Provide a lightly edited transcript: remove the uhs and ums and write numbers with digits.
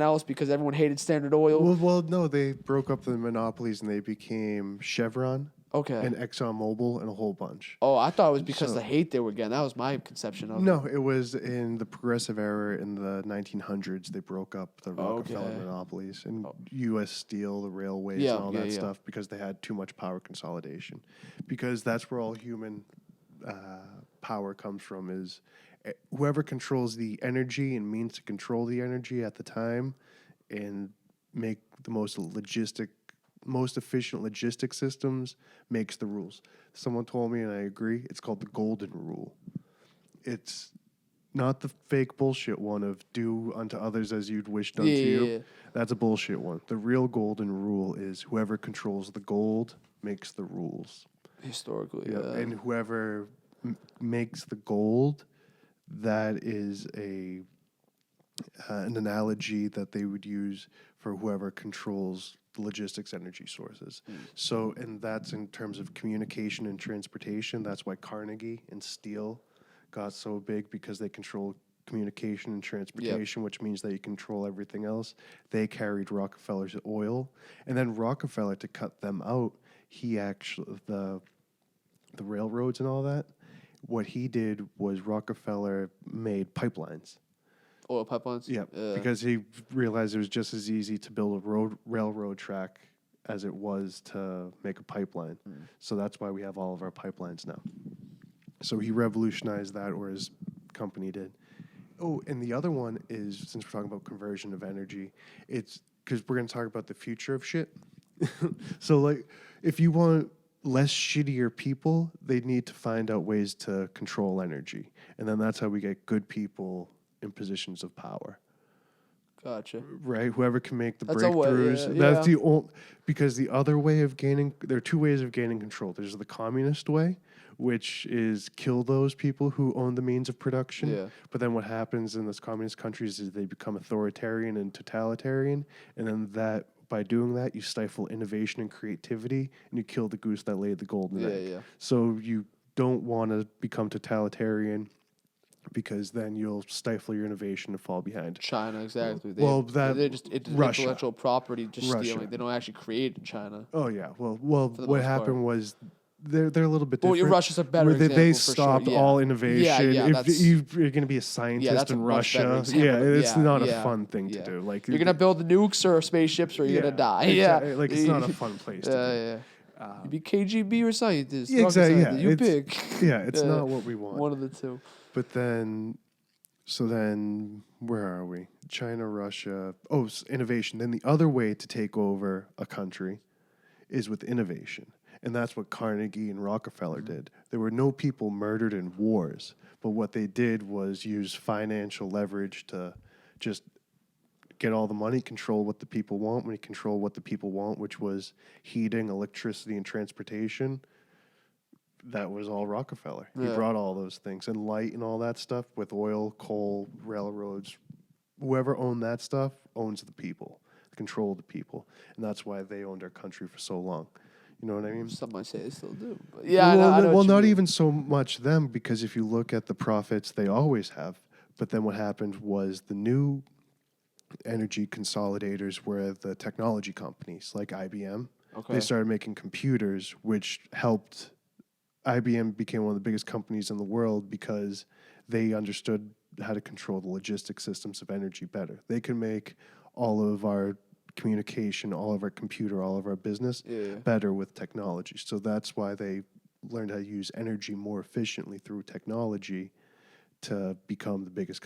else because everyone hated Standard Oil. Well, no, they broke up the monopolies and they became Chevron Okay. and ExxonMobil and a whole bunch. Oh, I thought it was because So- the hate they were getting. That was my conception of it. No, it was in the progressive era in the 1900s. They broke up the Rockefeller Okay. monopolies and U.S. Steel, the railways, Yeah, and all yeah, that yeah. stuff because they had too much power consolidation. Because that's where all human power comes from is whoever controls the energy and means to control the energy at the time and make the most efficient logistic systems makes the rules. Someone told me, and I agree, it's called the golden rule. It's not the fake bullshit one of do unto others as you'd wish done to you. Yeah. That's a bullshit one. The real golden rule is whoever controls the gold makes the rules. Historically, Yep. yeah. And whoever makes the gold, that is an analogy that they would use for whoever controls the logistics energy sources. So, and that's in terms of communication and transportation. That's why Carnegie and Steel got so big because they control communication and transportation, which means that you control everything else. They carried Rockefeller's oil, and then Rockefeller, to cut them out, he actually the railroads and all that. What he did was Rockefeller made pipelines. Oil pipelines. Yeah, because he realized it was just as easy to build a railroad track as it was to make a pipeline. So that's why we have all of our pipelines now. So he revolutionized that, or his company did. Oh, and the other one is, since we're talking about conversion of energy, it's because we're going to talk about the future of shit. So, like, if you want less shittier people, they need to find out ways to control energy. And then that's how we get good people in positions of power. Gotcha. Right? Whoever can make the That's a way, breakthroughs. yeah, That's the only, because the other way of gaining, there are two ways of gaining control. There's the communist way, which is kill those people who own the means of production. Yeah. But then what happens in those communist countries is they become authoritarian and totalitarian. And then by doing that, you stifle innovation and creativity, and you kill the goose that laid the golden egg. Yeah. So you don't want to become totalitarian because then you'll stifle your innovation and fall behind. China, exactly. They're just Russia. intellectual property, just Russia. stealing. They don't actually create in China. Oh yeah. Well, the what most happened was they're a little bit Well, different. Russia's a better where example they for stopped sure. Yeah. all innovation. Yeah, if you're going to be a scientist that's a in much better Russia, example. it's not Yeah, a fun thing yeah. to do. Like You're gonna build the nukes or spaceships, or you're gonna die. exactly. Yeah, Like it's not a fun place to do. Yeah. You be KGB or scientist. Yeah, rocket exactly. scientist. Yeah, You it's- pick. Yeah, it's not what we want. One of the two. But then, where are we? China, Russia. Oh, innovation. Then the other way to take over a country is with innovation. And that's what Carnegie and Rockefeller did. There were no people murdered in wars, but what they did was use financial leverage to just get all the money, control what the people want. When you control what the people want, which was heating, electricity, and transportation, that was all Rockefeller. He Yeah. brought all those things, and light and all that stuff with oil, coal, railroads. Whoever owned that stuff owns the people, control the people. And that's why they owned our country for so long. You know what I mean? Some might say they still do. But yeah, I know well, what you not mean. even so much them, because if you look at the profits, they always have. But then what happened was the new energy consolidators were the technology companies like IBM. Okay. They started making computers, which helped. IBM became one of the biggest companies in the world because they understood how to control the logistic systems of energy better. They can make all of our communication, all of our computer, all of our business better with technology. So that's why they learned how to use energy more efficiently through technology to become the biggest